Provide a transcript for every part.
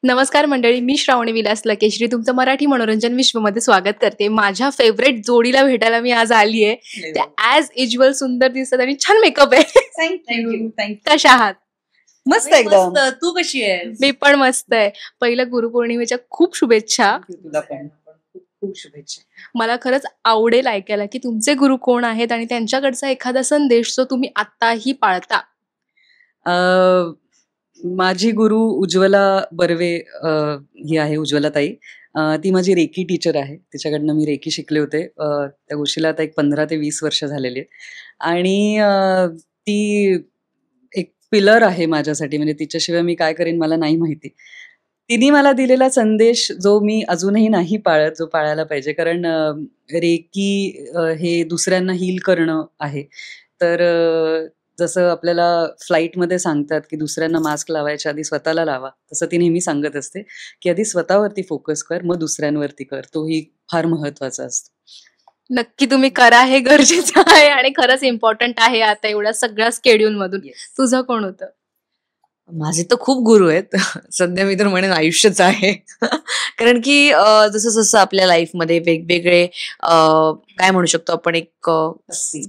नमस्कार मंडळी, मी श्रावणी विलास लकेश्री तुमचं मराठी मनोरंजन विश्वमध्ये स्वागत करते. माझ्या फेवरेट जोडीला भेटायला मी आज आली आहे. त्या ॲज युज्युअल सुंदर दिसतात आणि छान मेकअप आहे. थँक्यू. कशा आहात? मस्त एकदम. तू कशी आहेस? मी पण मस्त आहे. पहिल्या गुरुपौर्णिमेच्या खूप शुभेच्छा. तुला पण खूप शुभेच्छा. मला खरंच आवडेल ऐकायला की तुमचे गुरु कोण आहेत आणि त्यांच्याकडचा एखादा संदेश जो तुम्ही आत्ताही पाळता. माझी गुरु उज्ज्वला बर्वे ही आहे, उज्ज्वला ताई. ती माझी रेकी टीचर आहे. तिच्याकडनं मी रेकी शिकले होते. त्या गोष्टीला आता एक 15 ते 20 वर्ष झालेली आहेत. आणि ती एक पिलर आहे माझ्यासाठी. म्हणजे तिच्याशिवाय मी काय करेन मला नाही माहिती. तिने मला दिलेला संदेश जो मी अजूनही नाही पाळत, जो पाळायला पाहिजे. कारण रेकी हे दुसऱ्यांना हील करणं आहे. तर जसं आपल्याला फ्लाईटमध्ये सांगतात की दुसऱ्यांना मास्क लावायच्या आधी स्वतःला लावा, तसं ती नेहमी सांगत असते की आधी स्वतःवरती फोकस कर, मग दुसऱ्यांवरती कर. तोही फार महत्वाचा असतो. नक्की तुम्ही करा, हे गरजेचं आहे आणि खरंच इम्पॉर्टंट आहे आता एवढ्या सगळ्या स्केड्यूल मधून. तुझं कोण होतं? माझे तर खूप गुरु आहेत. सध्या मी तर म्हणेन आयुष्यच आहे. कारण की जसं जसं आपल्या लाईफमध्ये वेगवेगळे काय म्हणू शकतो आपण एक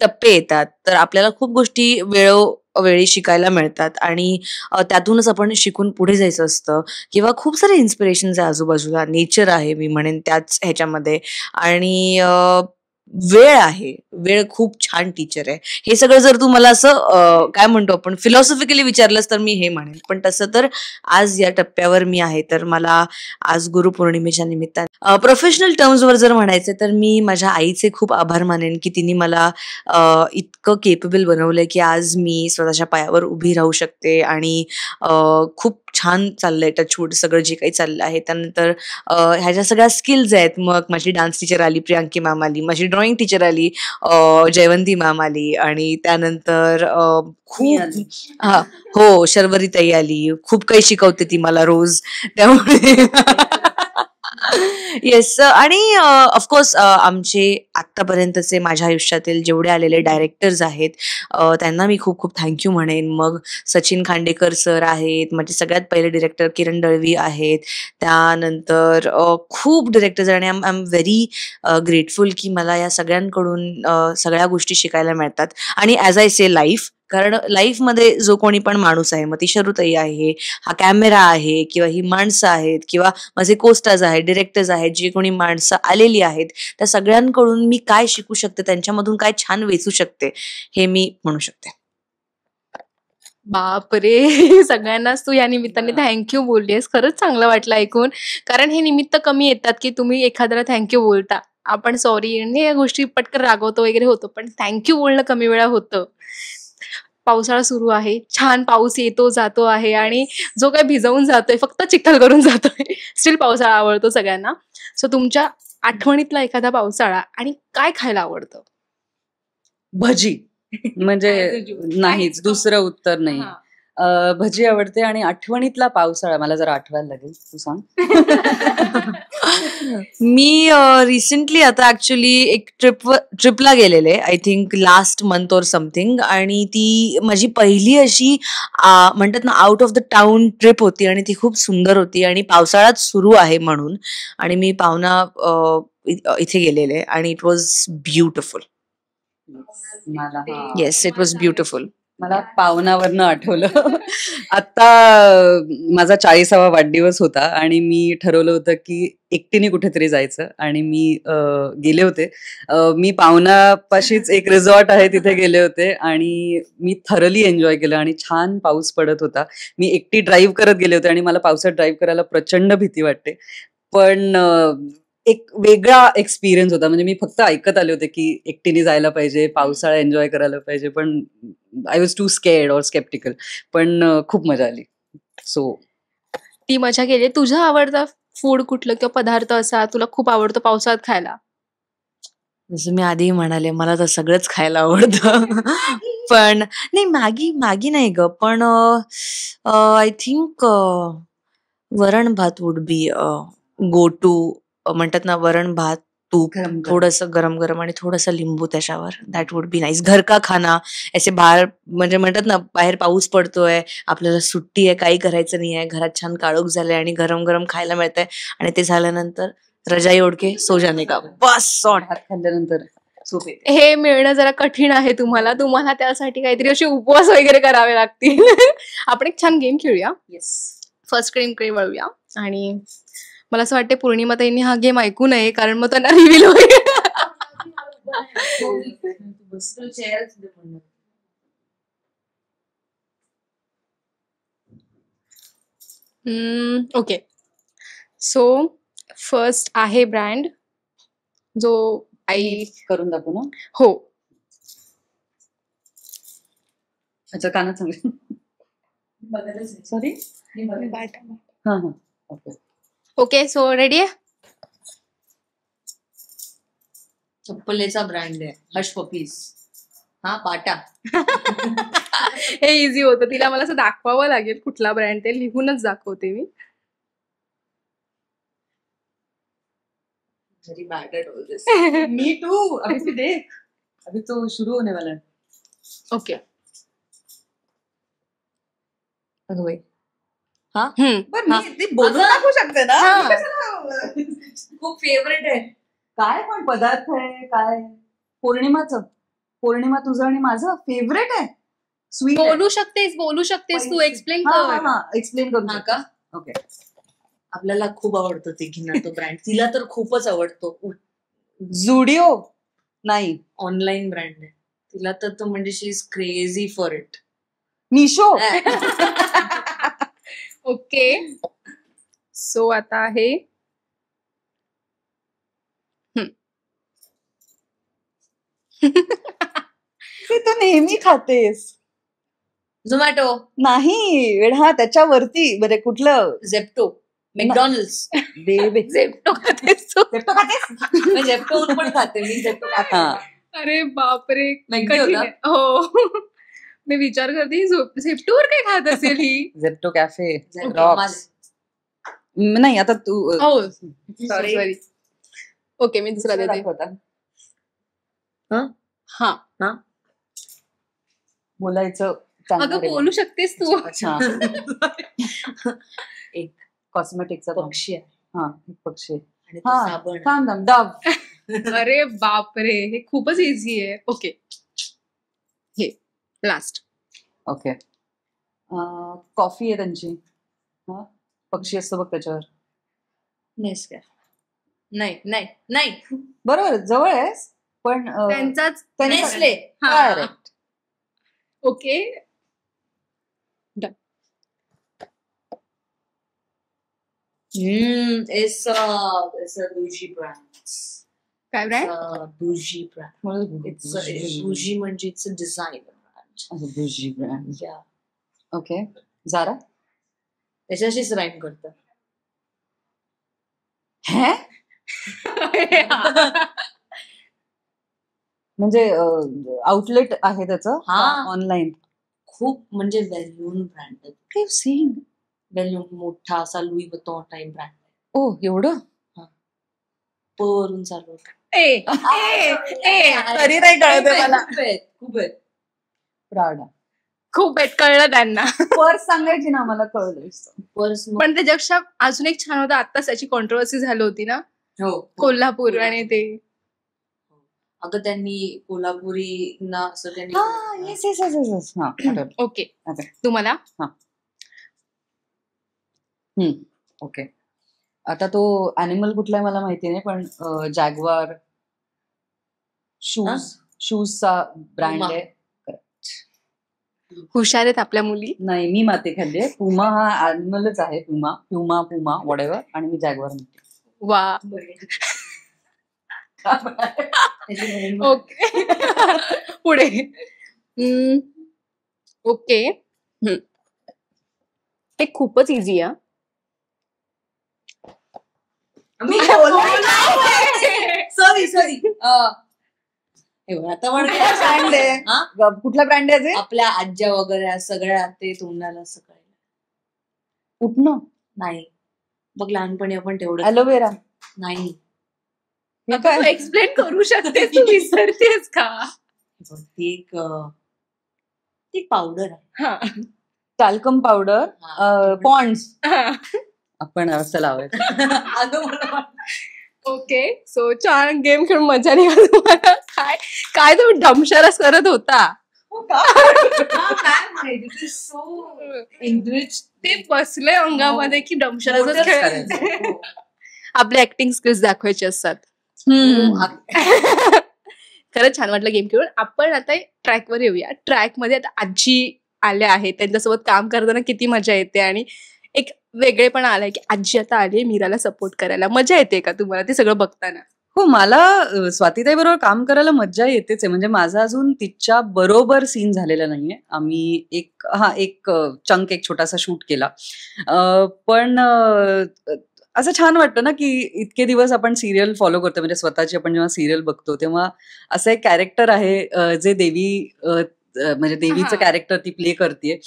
टप्पे येतात, तर आपल्याला खूप गोष्टी वेळोवेळी शिकायला मिळतात आणि त्यातूनच आपण शिकून पुढे जायचं असतं. किंवा खूप सारे इन्स्पिरेशन्स आहे आजूबाजूला, नेचर आहे मी म्हणेन त्याच ह्याच्यामध्ये. आणि वेळ आहे, वेळ खूप छान टीचर आहे. हे सगळं जर तू मला असं काय म्हणतो आपण फिलॉसॉफिकली विचारलंस तर मी हे म्हणेन. पण तसं तर आज या टप्प्यावर मी आहे, तर मला आज गुरुपौर्णिमेच्या निमित्ताने प्रोफेशनल टर्म्सवर जर म्हणायचं तर मी माझ्या आईचे खूप आभार मानेन की तिने मला इतकं केपेबल बनवलंय की आज मी स्वतःच्या पायावर उभी राहू शकते. आणि खूप छान चाललंय टचवूड सगळं जे काही चाललं आहे. त्यानंतर ह्याच्या सगळ्या स्किल्स आहेत. मग माझी डान्स टीचर आली प्रियांकी मॅम आली, माझी ड्रॉइंग टीचर आली जयवंती मॅम आली, आणि त्यानंतर खूप हो शर्वरी ताई आली. खूप काही शिकवते ती मला रोज, त्यामुळे येस. आणि ऑफकोर्स आमचे आत्तापर्यंतचे माझ्या आयुष्यातील जेवढे आलेले डायरेक्टर्स आहेत त्यांना मी खूप खूप थँक्यू म्हणेन. मग सचिन खांडेकर सर आहेत, माझे सगळ्यात पहिले डिरेक्टर किरण दळवी आहेत. त्यानंतर खूप डिरेक्टर्स, आणि आय एम व्हेरी ग्रेटफुल की मला या सगळ्यांकडून सगळ्या गोष्टी शिकायला मिळतात. आणि ॲज आय से लाईफ, कारण लाईफमध्ये जो कोणी पण माणूस आहे, मग ती शरुताई आहे, हा कॅमेरा आहे, किंवा ही माणसं आहेत, किंवा माझे कोस्टार्स आहेत, डिरेक्टर्स आहेत, जी कोणी माणसं आलेली आहेत, त्या सगळ्यांकडून मी काय शिकू शकते, त्यांच्यामधून काय छान वेचू शकते, हे मी म्हणू शकते. बापरे, सगळ्यांनाच तू या निमित्ताने थँक्यू बोललीस. खरंच चांगलं वाटलं ऐकून. कारण हे निमित्त कमी येतात की तुम्ही एखाद्याला थँक्यू बोलता. आपण सॉरी आणि या गोष्टी पटकन रागवतो वगैरे होतो, पण थँक्यू बोलणं कमी वेळा होतं. पावसाळा सुरू आहे, छान पाऊस येतो जातो आहे आणि जो काय भिजवून जातोय फक्त चिखल करून जातोय. स्टील पावसाळा आवडतो सगळ्यांना. सो तुमच्या आठवणीतला एखादा पावसाळा आणि काय खायला आवडतं? भजी. म्हणजे नाहीच, दुसरं उत्तर नाही. भजी आवडते. आणि आठवणीतला पावसाळा मला जरा आठवायला लागेल, तू सांग. मी रिसेंटली आता ऍक्च्युली एक ट्रिपला गेलेले, I think last month or something. आणि ती माझी पहिली अशी म्हणतात ना out of the town trip होती, आणि ती खूप सुंदर होती. आणि पावसाळ्यात सुरू आहे म्हणून, आणि मी पाहुणा इथे गेलेले, आणि it was beautiful. Yes, it was beautiful. मला पावनावरनं आठवलं. आता माझा 40वा वाढदिवस होता आणि मी ठरवलं होतं की एकटीने कुठेतरी जायचं, आणि मी गेले होते. मी पावनापाशीच एक रिसॉर्ट आहे तिथे गेले होते, आणि मी थरली एन्जॉय केलं. आणि छान पाऊस पडत होता. मी एकटी ड्राईव्ह करत गेले होते, आणि मला पावसात ड्राईव्ह करायला प्रचंड भीती वाटते. पण एक वेगळा एक्सपिरियन्स होता. म्हणजे मी फक्त ऐकत आले होते की एकटीने जायला पाहिजे, पावसाळा एन्जॉय करायला पाहिजे, पण I was too scared or skeptical. पण खूप मजा आली. सो ती मजा केली. तुझा आवडता फूड कुठलं किंवा पदार्थ असा तुला खूप आवडतो पावसाळ्यात खायला? जसं मी आधी म्हणाले, मला तर सगळंच खायला आवडतं. पण नाही, मॅगी नाही ग, पण आय थिंक वरण भात वुड बी गो टू. म्हणतात ना, वरण भात तूप, थोडंसं गरम गरम आणि थोडंसं लिंबू त्याच्यावर. That would be nice. घर का खाना. ऐसे बाहेर म्हणजे म्हणतात ना, बाहेर पाऊस पडतोय, आपल्याला सुट्टी आहे, काही करायचं नाही आहे, घरात छान काळोख झालंय आणि गरम गरम खायला मिळतंय आणि ते झाल्यानंतर रजाई ओढके सो जाने का. बस सॉट. भात खाल्ल्यानंतर झोप येते. हे मिळणं जरा कठीण आहे तुम्हाला त्यासाठी काहीतरी असे उपवास वगैरे करावे लागतील. आपण एक छान गेम खेळूया. येस. फर्स्ट क्रीमकडे वळूया आणि मला असं वाटतं पौर्णिमाताईंनी हा गेम ऐकू नये कारण मग त्यांना रिव्हील होईल. ओके. सो फर्स्ट आहे ब्रँड जो आई करून दाखवू ना. हो अच्छा कानात सांग. सॉरी. हा हा. ओके. ओके. सो रेडी आहे. चप्पलेचा ब्रँड आहे हश पपीज. हा पाटा. हे इझी होतं. तिला मला असं दाखवावं लागेल कुठला ब्रँड ते लिहूनच दाखवते मी. Very bad at all this. मी टू. अभी तू देख. अभी तो शुरू होने वाला है. ओके. अगं बाई. बरं मी ते बोलून दाखवू शकते ना. खूप फेवरेट आहे. काय पण पदार्थ आहे काय. पौर्णिमा तुझं आणि माझं फेवरेट आहे. स्वीट. बोलू शकतेस तू. एक्सप्लेन कर. एक्सप्लेन करू हा नका. का. ओके. आपल्याला खूप आवडतो तिघींना तो ब्रँड. तिला तर खूपच आवडतो. झुडिओ नाही. ऑनलाईन ब्रँड आहे. तिला तर म्हणजे she is crazy for it. Meesho. Okay. So आता आहे ते तू नेहमी खातेस. झोमॅटो. नाही वेळा त्याच्यावरती बरे कुठलं. झेप्टो. मॅकडॉनल्ड्स. झेप्टो खातेस तू? झेप्टो पण खाते मी. झेप्टो खाते. अरे बापरे. Maggi कठीण होता? आहे. हो. मी विचार करते झेप्टोवर काय खात असेल ही. झेप्टो कॅफे. रॉक्स. नाही आता तू हो सॉरी. ओके मी दुसरा देते. दाखवता. हा बोलायचं अगं बोलू शकतेस तू. अच्छा. एक कॉस्मेटिकचा पक्षी आहे. हा एक पक्षी. आणि तो हा साबण. थांब डव. अरे बापरे हे खूपच इझी आहे. ओके हे लास्ट. ओके. कॉफी आहे त्यांची. हा पक्षी असतो बघ त्याच्यावर. नाही. बरोबर जवळ आहेस पण त्यांचाच Nestle. Correct. Okay. It's a bougie brand. काय brand. Bougie brand. It's bougie म्हणजे it's a designer brand. Bougie brand. Yeah. Okay. Zara. त्याच्याशीच राईम करतं. हे म्हणजे आउटलेट आहे त्याचं. हा. ऑनलाईन. खूप म्हणजे वेल नोन ब्रँड आहे. काय सीन. वेल नोन मोठा असा लुई वुइटॉन टाइप ब्रँड. ओ एवढं. वरून चालू होतं. तरी नाही कळत मला. खूप आहेत. प्राडा. खूप कळलं त्यांना. पर्स सांगायची ना मला कळलं. पर्स. पण त्याच्यापेक्षा अजून एक छान होतं. आत्ताच त्याची कॉन्ट्रोवर्सी झाली होती ना हो. कोल्हापूर आणि ते. अगं त्यांनी कोल्हापुरी ना असं त्यांनी. Yes yes yes yes. हा आठवलं. Okay Okay. तुम्हाला. ओके. आता तो अॅनिमल कुठला आहे मला माहिती नाही पण जॅग्वार शूजचा ब्रँड Puma. आहे. हुशार आहेत आपल्या मुली. नाही मी माती खाल्ली आहे. पुमा हा अॅनिमलच आहे. पुमा वॉटेवर. आणि मी जॅग्वार म्हणते. वा. ओके पुढे. ओके. हे खूपच इझी आहे. सॉरी आता ब्रँड आहे. कुठला ब्रँड आहे. आपल्या आज्या वगैरे सगळ्या ते तोंडाला सकाळी. कुठनं. नाही बघ लहानपणी आपण तेवढं. ॲलोवेरा. नाही एक्सप्लेन करू शकतेस, तू विसरतेस का? ती एक पावडर आहे. हा. Talcum powder, Pond's. आपण असं लावायचं. अगं मला ओके, सो छान गेम खेळून मजा निघाली तुम्हाला. काय काय तुम्ही डमशरास करत होता. ते बसले अंगामध्ये की डमशराच खेळायचं. आपले ऍक्टिंग स्किल्स दाखवायचे असतात. खरंच छान वाटलं गेम खेळून. आपण आता ट्रॅकवर येऊया. ट्रॅकमध्ये आता आजी आल्या आहेत, त्यांच्यासोबत काम करताना किती मजा येते आणि एक वेगळेपणा आलाय की आजी आता आली मीराला सपोर्ट करायला. मजा येते का तुम्हाला ते सगळं बघताना? हो, मला स्वातीताई बरोबर काम करायला मज्जा येतेच आहे. म्हणजे माझा अजून तिच्या बरोबर सीन झालेला नाहीये. आम्ही एक चंक एक छोटासा शूट केला. पण असं छान वाटतं ना की इतके दिवस आपण सिरियल फॉलो करतो. म्हणजे स्वतःची आपण जेव्हा सिरियल बघतो तेव्हा असं एक कॅरेक्टर आहे जे म्हणजे देवीचं कॅरेक्टर ती प्ले करते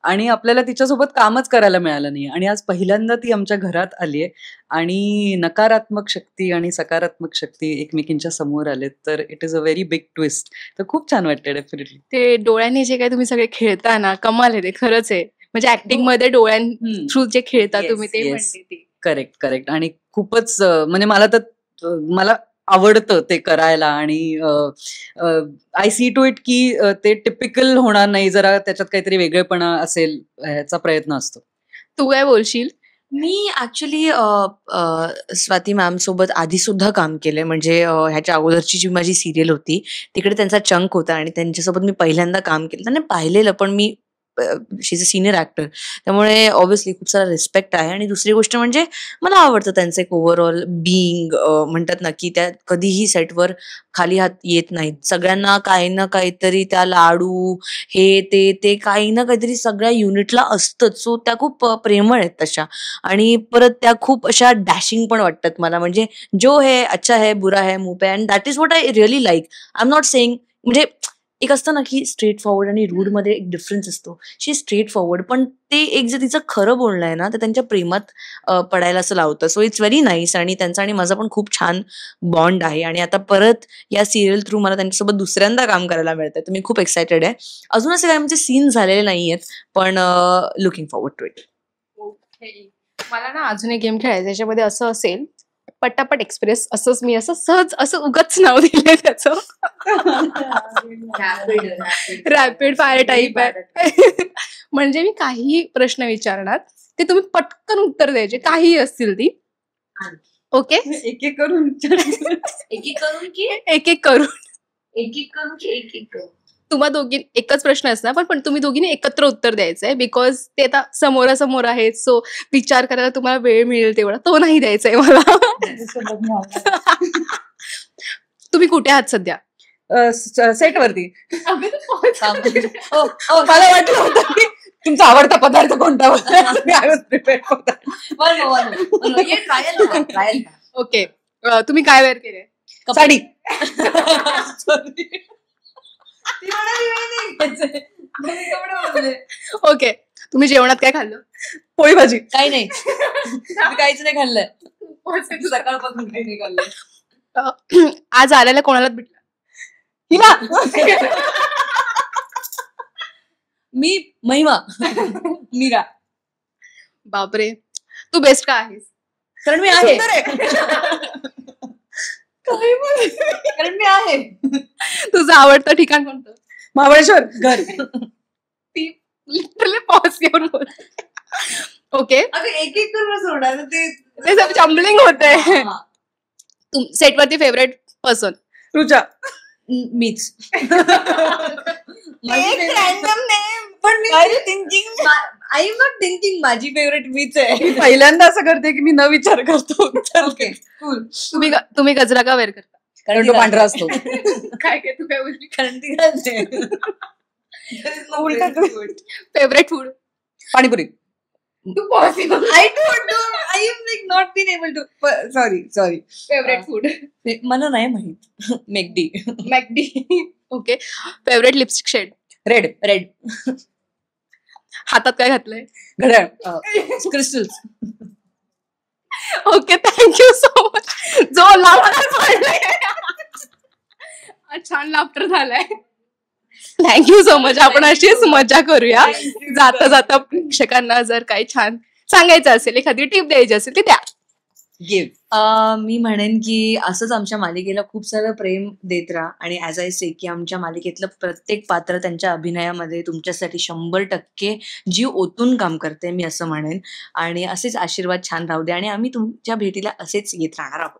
आणि आपल्याला तिच्यासोबत कामच करायला मिळालं नाही. आणि आज पहिल्यांदा ती आमच्या घरात आली आहे आणि नकारात्मक शक्ती आणि सकारात्मक शक्ती एकमेकींच्या समोर आलेत. तर it is a very big twist. तर खूप छान वाटतं डेफिनेटली. ते डोळ्यांनी जे काही तुम्ही सगळे खेळता ना, कमाल आहे ते. खरंच आहे. म्हणजे ऍक्टिंग मध्ये डोळ्यां थ्रू जे खेळता तुम्ही ते म्हणते ते. करेक्ट. आणि खूपच म्हणजे मला आवडतं ते करायला. आणि आय सी टू इट की ते टिपिकल होणार नाही, जरा त्याच्यात काहीतरी वेगळेपणा असेल ह्याचा प्रयत्न असतो. तू काय बोलशील? मी ऍक्च्युली स्वाती मॅम सोबत आधी सुद्धा काम केलंय. म्हणजे ह्याच्या अगोदरची जी माझी सिरियल होती तिकडे त्यांचा चंक होता आणि त्यांच्यासोबत मी पहिल्यांदा काम केलं. त्यांनी पाहिलेलं, पण me she is a senior actor, त्यामुळे ऑब्व्हियसली खूप सारा रिस्पेक्ट आहे. आणि दुसरी गोष्ट म्हणजे मला आवडतं त्यांचं एक ओव्हरऑल बिईंग. म्हणतात ना की त्या कधीही सेटवर खाली हात येत नाहीत. सगळ्यांना काही ना काहीतरी त्या लाडू हे ते काही ना काहीतरी सगळ्या युनिटला असतंच. सो त्या खूप प्रेमळ आहेत तशा. आणि परत त्या खूप अशा डॅशिंग पण वाटतात मला. म्हणजे जो है अच्छा है बुरा है मुंह पे, and that is what I really like. I am not saying, म्हणजे एक असतं ना की स्ट्रेट फॉरवर्ड आणि रूड मध्ये एक डिफरन्स असतो. शी स्ट्रेट फॉरवर्ड, पण ते एक जे तिचं खरं बोलणं आहे ना, ते त्यांच्या प्रेमात पडायला असं लावतं. So it's very nice. आणि त्यांचा आणि माझा पण खूप छान बॉन्ड आहे. आणि आता परत या सिरियल थ्रू मला त्यांच्यासोबत दुसऱ्यांदा काम करायला मिळतंय, तर मी खूप एक्सायटेड आहे. अजून असे काय म्हणजे सीन झालेले नाहीयेत, पण looking forward to it. Okay. मला ना अजून एक गेम खेळायचं. त्याच्यामध्ये असं असेल पटापट एक्सप्रेस. असंच मी असं सहज असं उगाच नाव दिलंय त्याचं. रॅपिड फायर टाईप आहे. म्हणजे मी काही प्रश्न विचारणार, ते तुम्ही पटकन उत्तर द्यायचे, काही असतील ती. ओके. एक एक करून तुम्हा दोघी एकच प्रश्न असणार, पण तुम्ही दोघींनी एकत्र उत्तर द्यायचंय. बिकॉज ते आता समोरासमोर आहेत. सो विचार करायला तुम्हाला वेळ मिळेल तेवढा तो नाही द्यायचा आहे मला. तुम्ही कुठे आहात सध्या? सेटवरती. हो, मला वाटलं होतं की तुमचा आवडता पदार्थ कोणता होता. ओके. तुम्ही काय वेअर केले? साडी. ओके. तुम्ही जेवणात काय खाल्लं? पोळी भाजी. काही नाही, काहीच नाही खाल्लंय सकाळपासून. काही नाही खाल्लंय. आज आल्याला कोणाला भेटलं? हिला. मी महिमा. मीरा. बापरे, तू बेस्ट का आहेस? कारण मी आहे. कारण मी आहे. तुझं आवडतं ठिकाण कोणतं? महाबळेश्वर. घर. ती लिटरली पॉज घेऊन बोल. ओके. एक एक करून सोडणार ते सब जम्बलिंग होते. सेटवरती फेवरेट पर्सन? रुचा. मीच. Random name. पण मी आय एम नॉट थिंकिंग माझी फेवरेट मीच आहे. पहिल्यांदा असं करते की मी न विचार करतो. Okay, cool. तुम्ही गजरा का वेअर करता? कारण तो पांढरा असतो. काय तू काय बोलली? कारण ती घालते. Favourite food? Panipuri. I don't know. I am like not been able to. Sorry. Favourite food? मला नाही माहित. McD. Okay. Favourite lipstick shade? Red. हातात काय घातलंय? घड्याळ. Crystals. Okay, thank you so much. जो लावला छान लाफ्टर झालाय. Thank you so much. आपण अशीच मजा करूया. जाता जाता प्रेक्षकांना जर काही छान सांगायचं असेल, एखादी टिप द्यायची असेल ती द्या. मी म्हणेन की असंच आमच्या मालिकेला खूप सारं प्रेम देत राहा आणि ॲज आय से की आमच्या मालिकेतलं प्रत्येक पात्र त्यांच्या अभिनयामध्ये तुमच्यासाठी 100% जीव ओतून काम करते, मी असं म्हणेन. आणि असेच आशीर्वाद छान राहू दे आणि आम्ही तुमच्या भेटीला असेच येत राहणार आहोत.